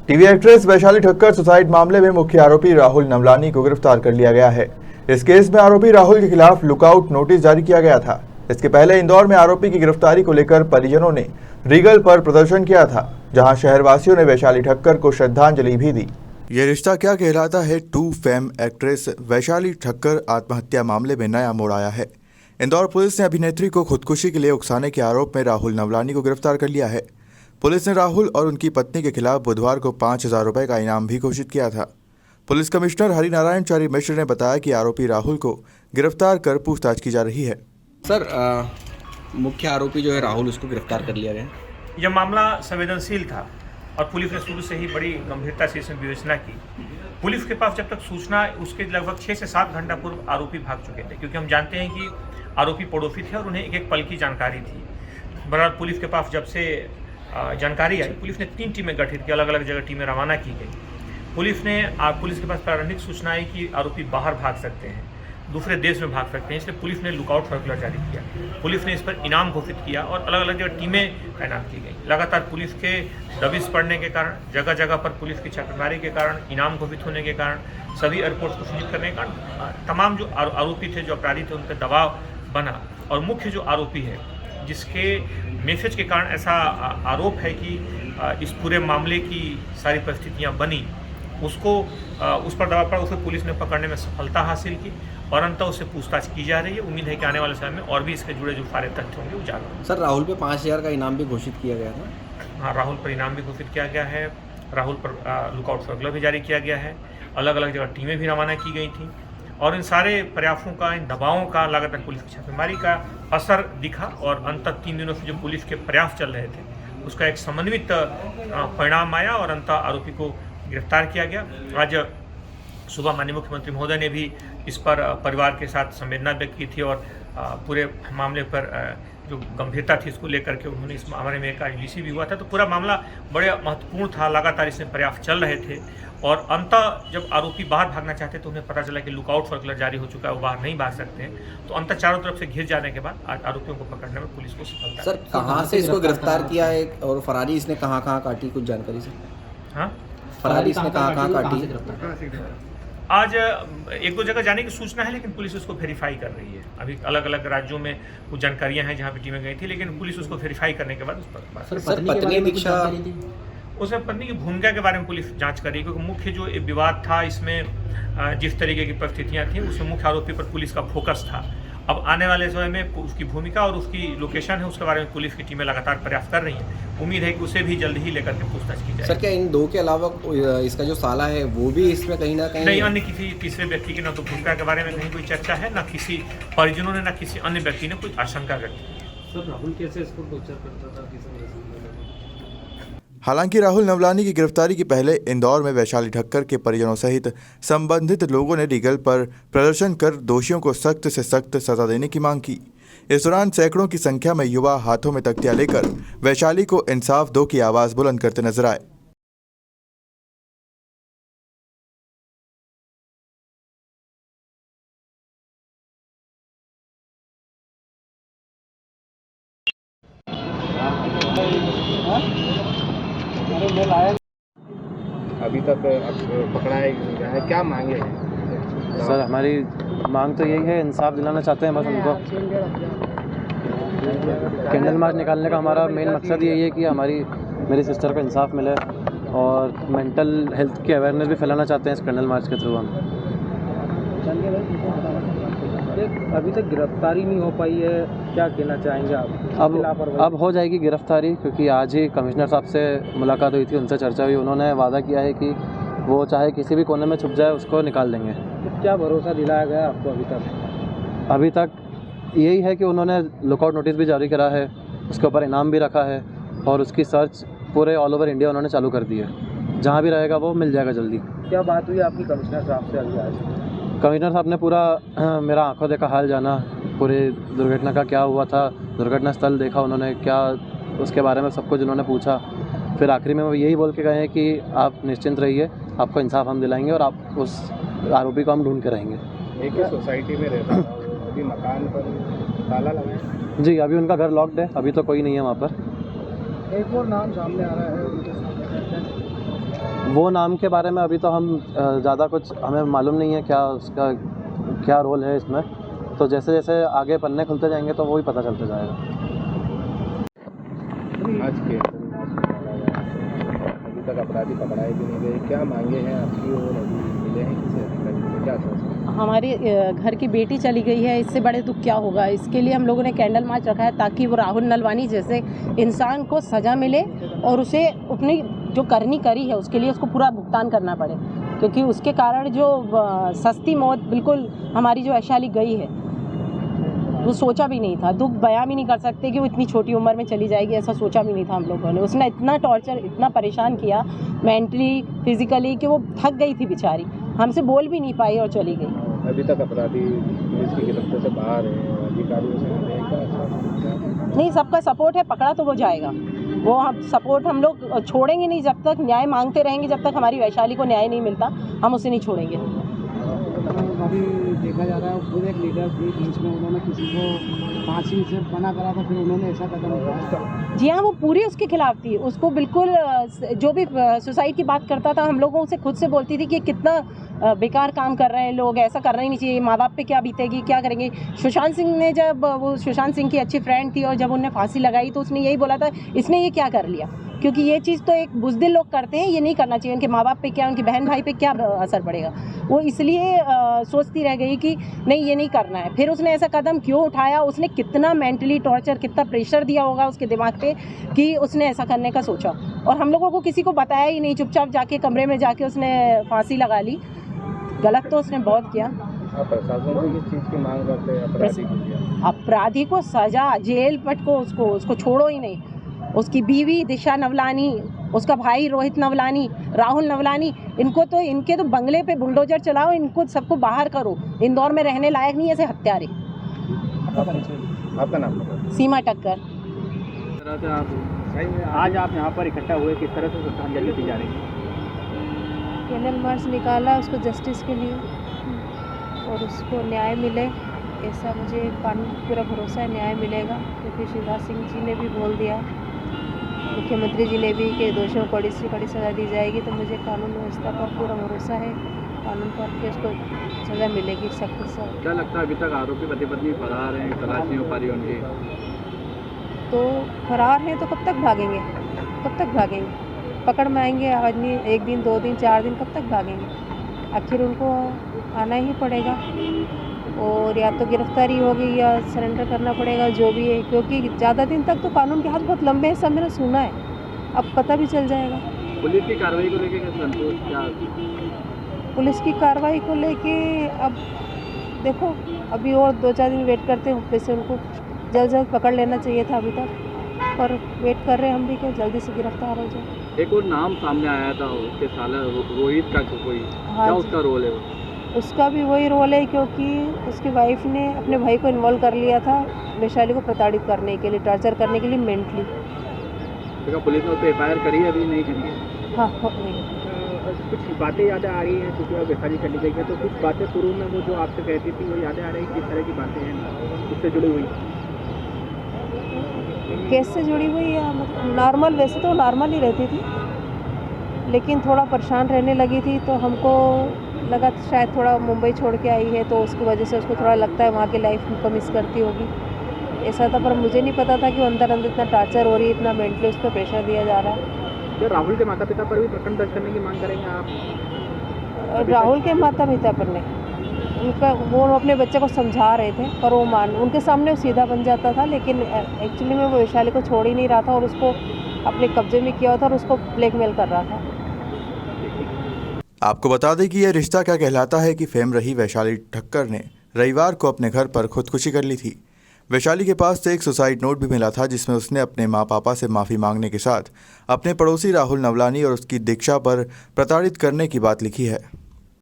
TV actress Vaishali Thakkar suicide मामले में मुख्य आरोपी राहुल नवलानी को गिरफ्तार कर लिया गया है। इस केस में आरोपी राहुल के खिलाफ लुकआउट नोटिस जारी किया गया था। इसके पहले इंदौर में आरोपी की गिरफ्तारी को लेकर परिजनों ने रीगल पर प्रदर्शन किया था, जहां शहरवासियों ने वैशाली ठक्कर को श्रद्धांजलि भी दी। ये रिश्ता Kya Kehlata Hai to fame actress Vaishali Thakkar आत्महत्या मामले में नया मोड़ आया है। इंदौर पुलिस ने अभिनेत्री को खुदकुशी के लिए उकसाने के आरोप में राहुल नवलानी को गिरफ्तार कर लिया है। पुलिस ने राहुल और उनकी पत्नी के खिलाफ बुधवार को 5,000 रुपए का इनाम भी घोषित किया था। पुलिस कमिश्नर हरिनारायण चारी मिश्र ने बताया कि आरोपी राहुल को गिरफ्तार कर पूछताछ की जा रही है। सर, मुख्य आरोपी जो है राहुल, उसको गिरफ्तार कर लिया गया। यह मामला संवेदनशील था और पुलिस ने शुरू से ही बड़ी गंभीरता से इसमें विवेचना की। पुलिस के पास जब तक सूचना, उसके लगभग 6 से 7 घंटा पूर्व आरोपी भाग चुके थे, क्योंकि हम जानते हैं कि आरोपी पड़ोसी थे और उन्हें एक एक पल की जानकारी थी। बहरहाल पुलिस के पास जब से जानकारी आई, पुलिस ने 3 टीमें गठित की, अलग अलग जगह टीमें रवाना की गई। पुलिस के पास प्रारंभिक सूचना आई कि आरोपी बाहर भाग सकते हैं, दूसरे देश में भाग सकते हैं, इसलिए पुलिस ने लुकआउट सर्कुलर जारी किया। पुलिस ने इस पर इनाम घोषित किया और अलग अलग जगह टीमें तैनात की गई। लगातार पुलिस के दबिश पड़ने के कारण, जगह जगह पर पुलिस की छापेमारी के कारण, इनाम घोषित होने के कारण, सभी एयरपोर्ट्स को सीज करने के कारण तमाम जो आरोपी थे, जो अपराधी थे, उन पर दबाव बना। और मुख्य जो आरोपी है, जिसके मैसेज के कारण ऐसा आरोप है कि इस पूरे मामले की सारी परिस्थितियां बनी, उसको उस पर दबाव पड़ा, उसे पुलिस ने पकड़ने में सफलता हासिल की और अंततः उससे पूछताछ की जा रही है। उम्मीद है कि आने वाले समय में और भी इसके जुड़े जो सारे तथ्य होंगे उजागर होंगे। सर, राहुल पे 5,000 का इनाम भी घोषित किया गया था। हाँ, राहुल पर इनाम भी घोषित किया गया है। राहुल पर लुकआउट सर्कुलर भी जारी किया गया है। अलग अलग जगह टीमें भी रवाना की गई थी और इन सारे प्रयासों का, इन दबावों का, लगातार पुलिस की छापेमारी का असर दिखा और अंततः 3 दिनों से जो पुलिस के प्रयास चल रहे थे, उसका एक समन्वित परिणाम आया और अंततः आरोपी को गिरफ्तार किया गया। आज सुबह माननीय मुख्यमंत्री महोदय ने भी इस पर परिवार के साथ संवेदना व्यक्त की थी और पूरे मामले पर जो गंभीरता थी इसको लेकर के उन्होंने इस मामले में एक IGC भी हुआ था। तो पूरा मामला बड़े महत्वपूर्ण था, लगातार इसमें प्रयास चल रहे थे और अंततः जब आरोपी बाहर भागना चाहते तो उन्हें पता चला कि लुकआउट सर्कुलर जारी हो चुका है, वो बाहर नहीं भाग सकते हैं। तो अंततः चारों तरफ से घिर जाने के बाद आज आरोपियों को पकड़ने में पुलिस को सफलता। सर, कहाँ से इसको गिरफ्तार किया है और फरारी इसने कहाँ काटी, कुछ जानकारी से? हाँ, फरारी इसने कहाँ काटी? आज 1-2 जगह जाने की सूचना है, लेकिन पुलिस उसको वेरीफाई कर रही है। अभी अलग अलग राज्यों में कुछ जानकारियां हैं जहां पे टीमें गई थी, लेकिन पुलिस उसको वेरीफाई करने के बाद उस पर पत्नी दीक्षा, उसमें पत्नी की भूमिका के बारे में पुलिस जांच कर रही है, क्योंकि मुख्य जो विवाद था इसमें जिस तरीके की परिस्थितियां थी उसमें मुख्य आरोपी पर पुलिस का फोकस था। अब आने वाले समय में उसकी भूमिका और उसकी लोकेशन है, उसके बारे में पुलिस की टीमें लगातार प्रयास कर रही हैं। उम्मीद है कि उसे भी जल्द ही लेकर के पूछताछ की जाए। सर, क्या इन 2 के अलावा इसका जो साला है वो भी इसमें कहीं ना कहीं? नहीं, अन्य किसी तीसरे व्यक्ति की न तो भूमिका के बारे में कहीं कोई चर्चा है, न किसी परिजनों ने, न किसी अन्य व्यक्ति ने कोई आशंका व्यक्त की। सर, राहुल कैसे इसको टॉर्चर करता था, किस वजह से? हालांकि राहुल नवलानी की गिरफ्तारी के पहले इंदौर में वैशाली ठक्कर के परिजनों सहित संबंधित लोगों ने रीगल पर प्रदर्शन कर दोषियों को सख्त से सख्त सजा देने की मांग की। इस दौरान सैकड़ों की संख्या में युवा हाथों में तख्तियां लेकर वैशाली को इंसाफ दो की आवाज बुलंद करते नजर आए। अभी तक पकड़ाया गया है, क्या मांगे हैं? सर, हमारी मांग तो यही है, इंसाफ दिलाना चाहते हैं बस उनको। कैंडल मार्च निकालने का हमारा मेन मकसद यही है कि मेरी सिस्टर को इंसाफ मिले और मेंटल हेल्थ की अवेयरनेस भी फैलाना चाहते हैं इस कैंडल मार्च के थ्रू हम। अभी तक गिरफ्तारी नहीं हो पाई है, क्या कहना चाहेंगे आप? अब हो जाएगी गिरफ्तारी, क्योंकि आज ही कमिश्नर साहब से मुलाकात हुई थी, उनसे चर्चा हुई। उन्होंने वादा किया है कि वो चाहे किसी भी कोने में छुप जाए उसको निकाल देंगे। तो क्या भरोसा दिलाया गया आपको अभी तक यही है कि उन्होंने लुकआउट नोटिस भी जारी करा है, उसके ऊपर इनाम भी रखा है और उसकी सर्च पूरे ऑल ओवर इंडिया उन्होंने चालू कर दी है। जहाँ भी रहेगा वो मिल जाएगा जल्दी। क्या बात हुई आपकी कमिश्नर साहब से अभी आज? कमिश्नर साहब ने पूरा मेरा आंखों देखा हाल जाना, पूरी दुर्घटना का क्या हुआ था, दुर्घटना स्थल देखा उन्होंने, क्या उसके बारे में सब कुछ उन्होंने पूछा। फिर आखिरी में वो यही बोल के गए हैं कि आप निश्चिंत रहिए, आपको इंसाफ हम दिलाएंगे और आप उस आरोपी को हम ढूंढ के रहेंगे। एक ही सोसाइटी में रहता था, अभी मकान पर ताला लगा है? जी, अभी उनका घर लॉक्ड है, अभी तो कोई नहीं है वहाँ पर। एक और नाम सामने आ रहा है उनके सामने वो नाम के बारे में अभी तो हम ज़्यादा कुछ हमें मालूम नहीं है क्या उसका क्या रोल है इसमें, तो जैसे जैसे आगे पन्ने खुलते जाएंगे तो वो ही पता चलते जाएगा। आज के अभी तक अपराधी पकड़ाए भी नहीं गए, क्या मांगे हैं आपकी और अभी मिले हैं किसी अधिकारी को, क्या सोचते हैं? हमारी घर की बेटी चली गई है, इससे बड़े दुख क्या होगा। इसके लिए हम लोगों ने कैंडल मार्च रखा है ताकि वो राहुल नलवानी जैसे इंसान को सज़ा मिले और उसे अपनी जो करनी करी है उसके लिए उसको पूरा भुगतान करना पड़े, क्योंकि उसके कारण जो सस्ती मौत बिल्कुल हमारी जो वैशाली गई है वो सोचा भी नहीं था। दुख बयां भी नहीं कर सकते कि वो इतनी छोटी उम्र में चली जाएगी, ऐसा सोचा भी नहीं था हम लोगों ने। उसने इतना टॉर्चर, इतना परेशान किया मेंटली, फिजिकली, कि वो थक गई थी बेचारी, हमसे बोल भी नहीं पाई और चली गई। अभी तक अपराधी पुलिस की गिरफ्त से बाहर है, अधिकारियों से मिले हैं, क्या? नहीं, सबका सपोर्ट है, पकड़ा तो वो जाएगा। वो हम सपोर्ट हम लोग छोड़ेंगे नहीं, जब तक न्याय मांगते रहेंगे, जब तक हमारी वैशाली को न्याय नहीं मिलता हम उसे नहीं छोड़ेंगे। अभी देखा जा रहा है खुद एक लीडर थी, बीच में उन्होंने किसी को फांसी से मना करा था, फिर उन्होंने ऐसा कदम उठाया। जी हाँ, वो पूरी उसके खिलाफ थी। उसको बिल्कुल जो भी सुसाइड की बात करता था हम लोगों से खुद से बोलती थी कि कितना बेकार काम कर रहे हैं लोग, ऐसा करना ही नहीं चाहिए, माँ बाप पे क्या बीतेगी, क्या करेंगे। सुशांत सिंह ने जब वो सुशांत सिंह की अच्छी फ्रेंड थी और जब उन्होंने फांसी लगाई तो उसने यही बोला था इसने ये क्या कर लिया, क्योंकि ये चीज़ तो एक बुज़दिल लोग करते हैं, ये नहीं करना चाहिए। उनके माँ बाप पे क्या, उनकी बहन भाई पे क्या असर पड़ेगा। वो इसलिए सोचती रह गई कि नहीं, ये नहीं करना है। फिर उसने ऐसा कदम क्यों उठाया, उसने कितना मेंटली टॉर्चर, कितना प्रेशर दिया होगा उसके दिमाग पे कि उसने ऐसा करने का सोचा। और हम लोगों को किसी को बताया ही नहीं, चुपचाप जाके कमरे में जाके उसने फांसी लगा ली। गलत तो उसने बहुत किया। आप प्रशासन से किस चीज़ की मांग करते हैं? अपराधी को अपराधी को सजा, जेल पटको, उसको छोड़ो ही नहीं। उसकी बीवी दिशा नवलानी, उसका भाई रोहित नवलानी, राहुल नवलानी, इनके तो बंगले पे बुलडोजर चलाओ, इनको सबको बाहर करो। इंदौर में रहने लायक नहीं ऐसे हत्यारे। आपका नाम? सीमा टक्कर। आज आप यहाँ पर इकट्ठा हुए, किस तरह से श्रद्धांजलि दी जा रही है? कैंडल मार्च निकाला उसको जस्टिस के लिए और उसको न्याय मिले, ऐसा मुझे पूरा भरोसा है न्याय मिलेगा, क्योंकि शिवराज सिंह जी ने भी बोल दिया, मुख्यमंत्री जी ने भी, कि दोषियों को कड़ी से कड़ी सज़ा दी जाएगी। तो मुझे कानून व्यवस्था पर पूरा भरोसा है, कानून पर कि उसको सज़ा मिलेगी सख्त से। क्या लगता है अभी तक आरोपी पति पत्नी फरार हैं, तलाश नहीं हो पा रही उनकी? तो फरार हैं तो कब तक भागेंगे, कब तक भागेंगे? पकड़ में आएंगे आदमी 1 दिन 2 दिन 4 दिन, कब तक भागेंगे? आखिर उनको आना ही पड़ेगा और या तो गिरफ्तारी होगी या सरेंडर करना पड़ेगा, जो भी है, क्योंकि ज़्यादा दिन तक तो कानून के हाथ बहुत लंबे हैं, सब मैंने सुना है, अब पता भी चल जाएगा। पुलिस की कार्रवाई को लेकर क्या? पुलिस की कार्रवाई को लेके अब देखो, अभी और 2-4 दिन वेट करते हैं, वैसे उनको जल्द पकड़ लेना चाहिए था अभी तक, पर वेट कर रहे हैं हम भी कि जल्दी से गिरफ्तार हो जाए। एक और नाम सामने आया था उसके साला रोहित का, कोई हाँ, क्या उसका रोल है? उसका भी वही रोल है, क्योंकि उसकी वाइफ ने अपने भाई को इन्वॉल्व कर लिया था वैशाली को प्रताड़ित करने के लिए, टॉर्चर करने के लिए मेंटली। तो पुलिस ने उस पर FIR करी है, अभी नहीं करी है? हाँ, कुछ बातें याद आ रही हैं क्योंकि अब वैशाली चली गई है, तो कुछ बातें शुरू में वो जो आपसे कहती थी वो यादें आ रही, किस तरह की बातें हैं उससे जुड़ी हुई? केस से जुड़ी हुई है, मतलब नॉर्मल, वैसे तो नॉर्मल ही रहती थी, लेकिन थोड़ा परेशान रहने लगी थी, तो हमको लगा शायद थोड़ा मुंबई छोड़ के आई है तो उसकी वजह से उसको थोड़ा लगता है वहाँ की लाइफ को मिस करती होगी, ऐसा था। पर मुझे नहीं पता था कि अंदर इतना टॉर्चर हो रही है, इतना मेंटली उस पर प्रेशर दिया जा रहा है। तो राहुल के माता पिता पर भी प्रकरण दर्ज करने की मांग करेंगे आप? राहुल के माता पिता पर नहीं, उनका वो अपने बच्चे को समझा रहे थे, पर वो उनके सामने सीधा बन जाता था, लेकिन एक्चुअली में वो वैशाली को छोड़ ही नहीं रहा था और उसको अपने कब्जे में किया था और उसको ब्लैकमेल कर रहा था। आपको बता दें कि यह रिश्ता क्या कहलाता है कि फेम रही वैशाली ठक्कर ने रविवार को अपने घर पर खुदकुशी कर ली थी। वैशाली के पास से एक सुसाइड नोट भी मिला था जिसमें उसने अपने माँ पापा से माफ़ी मांगने के साथ अपने पड़ोसी राहुल नवलानी और उसकी दीक्षा पर प्रताड़ित करने की बात लिखी है।